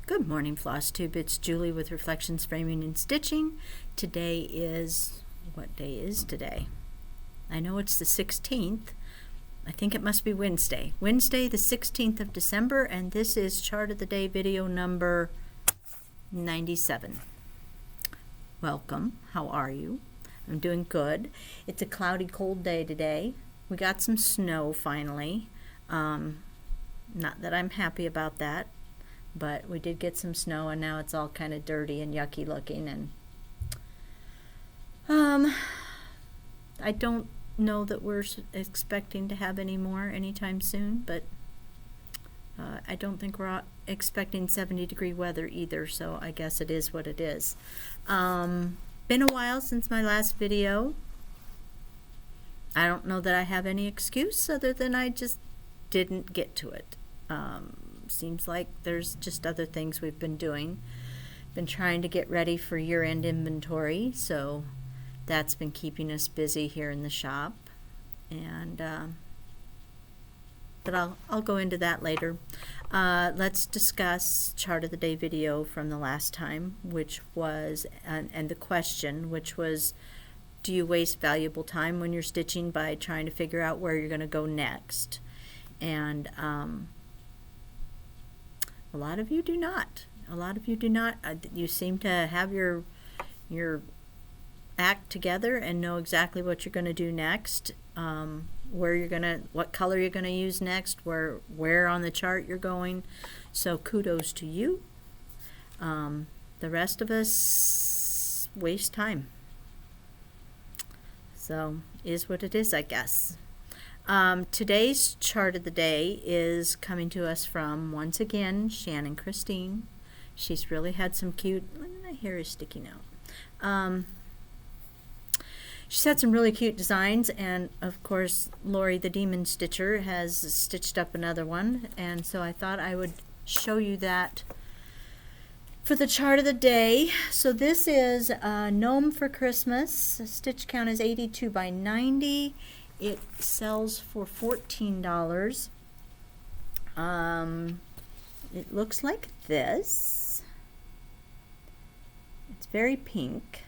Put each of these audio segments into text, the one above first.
Good morning, Floss Tube. It's Julie with Reflections Framing and Stitching. Today is, what day is today? I know it's the 16th. I think it must be Wednesday. Wednesday, the 16th of December, and this is Chart of the Day video number 97. Welcome. How are you? I'm doing good. It's a cloudy, cold day today. We got some snow finally. Not that I'm happy about that, but we did get some snow, and now it's all kind of dirty and yucky looking, and I don't know that we're expecting to have any more anytime soon, but I don't think we're expecting 70-degree weather either, so I guess it is what it is. Been a while since my last video. I don't know that I have any excuse other than I just didn't get to it. Seems like there's just other things we've been doing. Been trying to get ready for year-end inventory, so that's been keeping us busy here in the shop. And but I'll go into that later. Let's discuss Chart of the Day video from the last time, which was and the question, which was, do you waste valuable time when you're stitching by trying to figure out where you're going to go next? And a lot of you do not. A lot of you do not. You seem to have your act together and know exactly what you're going to do next, what color you're going to use next, where on the chart you're going. So kudos to you. The rest of us waste time. So is what it is, I guess. Today's Chart of the Day is coming to us from, once again, Shannon Christine. She's really had some cute, my hair is sticking out. She's had some really cute designs, and of course Lori the Demon Stitcher has stitched up another one, and so I thought I would show you that for the Chart of the Day. So this is Gnome for Christmas. The stitch count is 82 by 90. It sells for $14. It looks like this. It's very pink.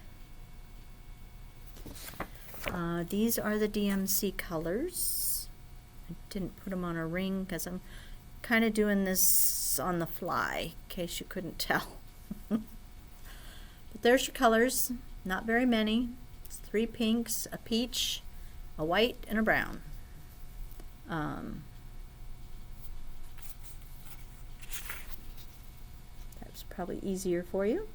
These are the DMC colors. I didn't put them on a ring because I'm kind of doing this on the fly, in case you couldn't tell. But there's your colors. Not very many. It's 3 pinks, a peach, a white, and a brown. That's probably easier for you.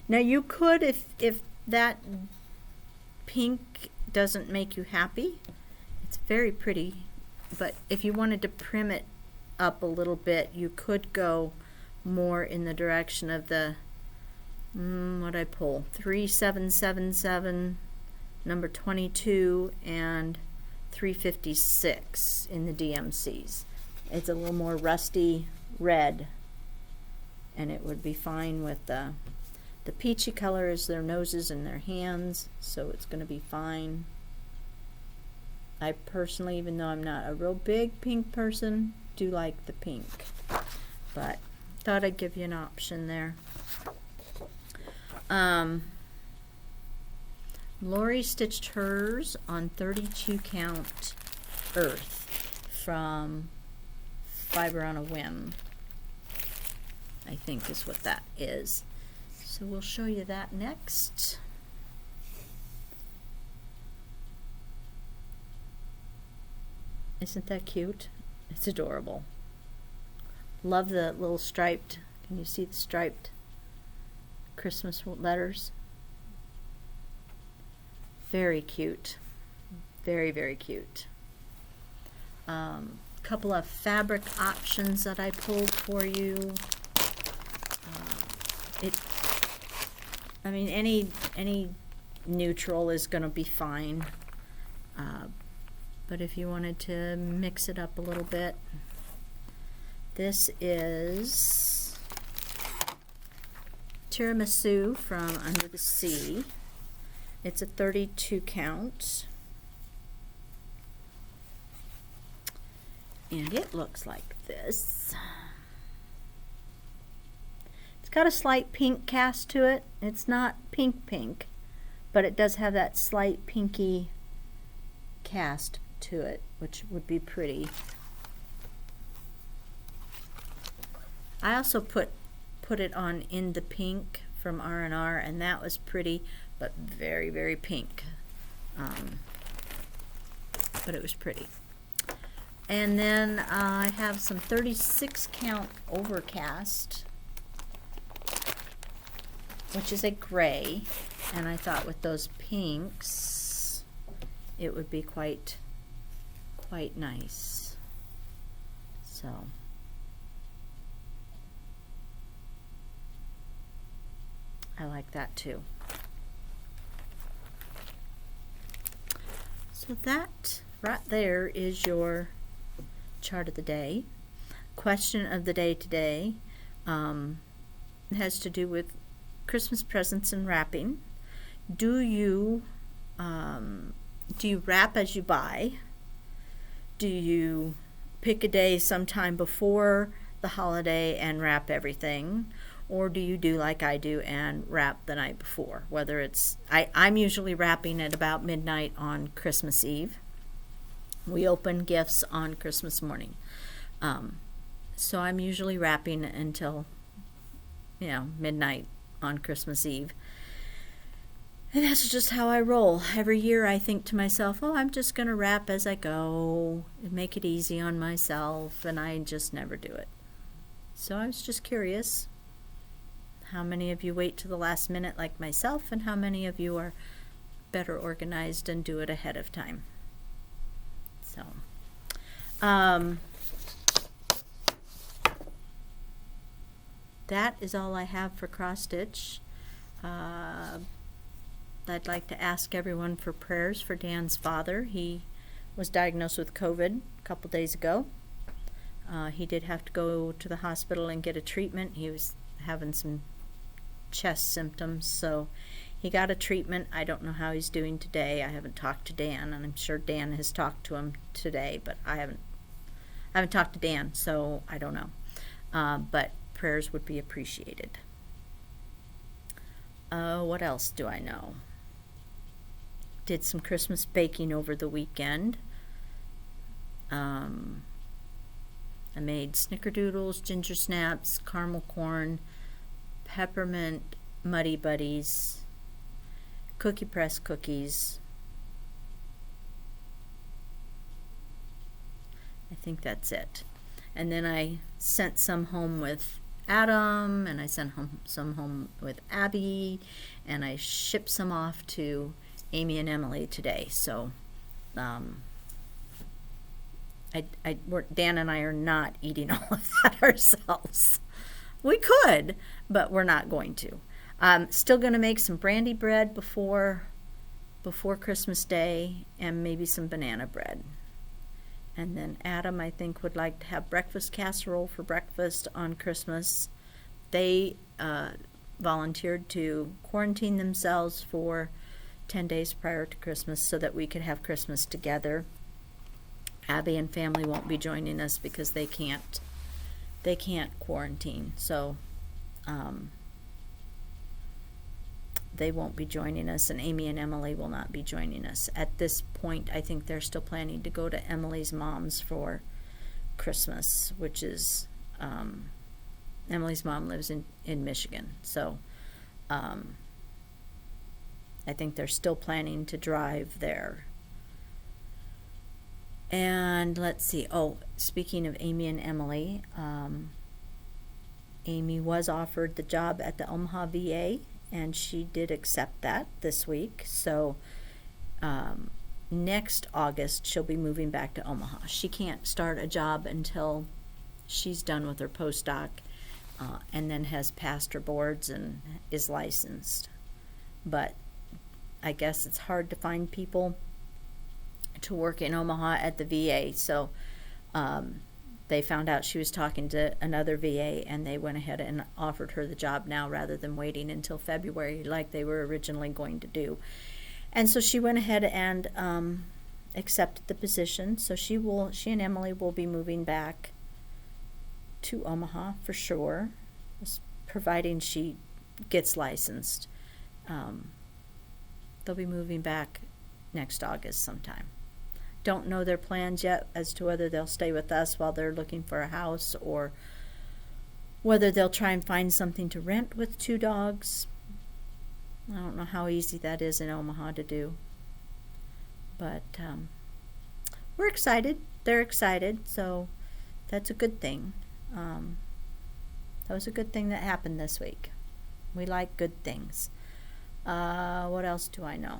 Now you could, if that pink doesn't make you happy, it's very pretty, but if you wanted to prim it up a little bit, you could go more in the direction of the, what'd I pull? 3777, number 22, and 356 in the DMCs. It's a little more rusty red, and it would be fine with the peachy color is their noses and their hands, so it's going to be fine. I personally, even though I'm not a real big pink person, do like the pink, but thought I'd give you an option there. Lori stitched hers on 32 count earth from Fiber on a Whim, I think is what that is. So we'll show you that next. Isn't that cute? It's adorable. Love the little striped, can you see the striped Christmas letters? Very cute. Very, very cute. Couple of fabric options that I pulled for you. I mean, any neutral is going to be fine, but if you wanted to mix it up a little bit, this is Tiramisu from Under the Sea. It's a 32 count, and it looks like this. got a slight pink cast to it. It's not pink pink, but it does have that slight pinky cast to it, which would be pretty. I also put it on In the Pink from R&R, and that was pretty, but very, very pink. But it was pretty. And then I have some 36 count Overcast, which is a gray, and I thought with those pinks it would be quite nice. So I like that too. So that right there is your chart of the day. Question of the day today has to do with Christmas presents and wrapping. Do you wrap as you buy? Do you pick a day sometime before the holiday and wrap everything? Or do you do like I do and wrap the night before? Whether it's, I'm usually wrapping at about midnight on Christmas Eve. We open gifts on Christmas morning. So I'm usually wrapping until, midnight on Christmas Eve. And that's just how I roll. Every year I think to myself, I'm just going to wrap as I go and make it easy on myself, and I just never do it. So I was just curious how many of you wait to the last minute like myself, and how many of you are better organized and do it ahead of time. So, that is all I have for cross stitch. I'd like to ask everyone for prayers for Dan's father. He was diagnosed with COVID a couple days ago. He did have to go to the hospital and get a treatment. He was having some chest symptoms, so he got a treatment. I don't know how he's doing today. I haven't talked to Dan, and I'm sure Dan has talked to him today, but I haven't talked to Dan, so I don't know. But prayers would be appreciated. What else do I know? Did some Christmas baking over the weekend. I made snickerdoodles, ginger snaps, caramel corn, peppermint Muddy Buddies, cookie press cookies. I think that's it. And then I sent some home with Adam, and I sent some home with Abby, and I shipped some off to Amy and Emily today. So Dan and I are not eating all of that ourselves. We could, but we're not going to. Still going to make some brandy bread before Christmas Day, and maybe some banana bread. And then Adam, I think, would like to have breakfast casserole for breakfast on Christmas. They volunteered to quarantine themselves for 10 days prior to Christmas so that we could have Christmas together. Abby and family won't be joining us because they can't quarantine. So they won't be joining us, and Amy and Emily will not be joining us. At this point, I think they're still planning to go to Emily's mom's for Christmas, which is, Emily's mom lives in Michigan. So I think they're still planning to drive there. And let's see, speaking of Amy and Emily, Amy was offered the job at the Omaha VA, and she did accept that this week. So next August she'll be moving back to Omaha. She can't start a job until she's done with her postdoc, and then has passed her boards and is licensed. But I guess it's hard to find people to work in Omaha at the VA. So they found out she was talking to another VA, and they went ahead and offered her the job now rather than waiting until February like they were originally going to do. And so she went ahead and accepted the position. So she and Emily will be moving back to Omaha for sure. It's providing she gets licensed. They'll be moving back next August sometime. Don't know their plans yet as to whether they'll stay with us while they're looking for a house or whether they'll try and find something to rent with 2 dogs. I don't know how easy that is in Omaha to do. But we're excited. They're excited, so that's a good thing. That was a good thing that happened this week. We like good things. What else do I know?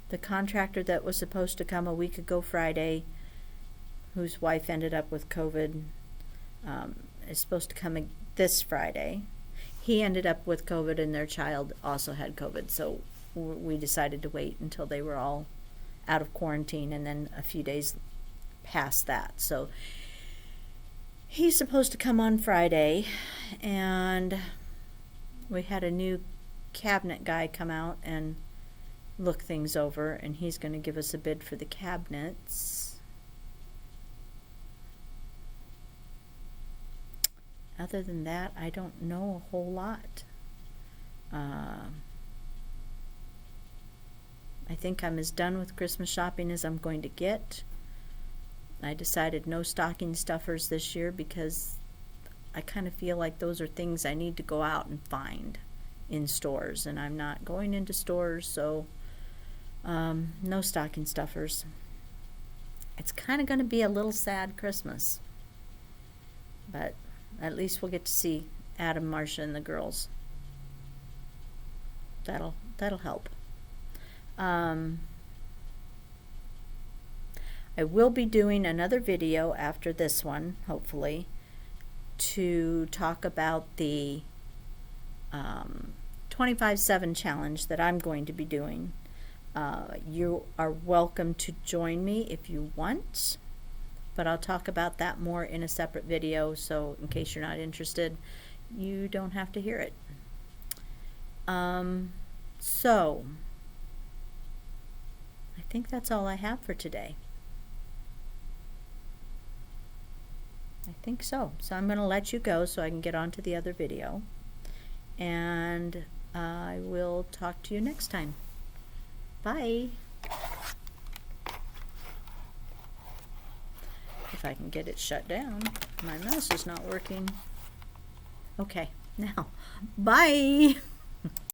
The contractor that was supposed to come a week ago Friday, whose wife ended up with COVID, is supposed to come this Friday. He ended up with COVID and their child also had COVID, so we decided to wait until they were all out of quarantine and then a few days past that. So he's supposed to come on Friday, and we had a new cabinet guy come out and look things over, and he's going to give us a bid for the cabinets. Other than that, I don't know a whole lot. I think I'm as done with Christmas shopping as I'm going to get. I decided no stocking stuffers this year because I kind of feel like those are things I need to go out and find in stores, and I'm not going into stores, so no stocking stuffers. It's kind of going to be a little sad Christmas, but at least we'll get to see Adam, Marcia, and the girls. That'll help. I will be doing another video after this one, hopefully, to talk about the 25/7 challenge that I'm going to be doing. You are welcome to join me if you want, but I'll talk about that more in a separate video, so in case you're not interested, you don't have to hear it. So I think that's all I have for today. I think so. So I'm going to let you go so I can get on to the other video, and I will talk to you next time. Bye. If I can get it shut down. My mouse is not working. Okay, now, bye.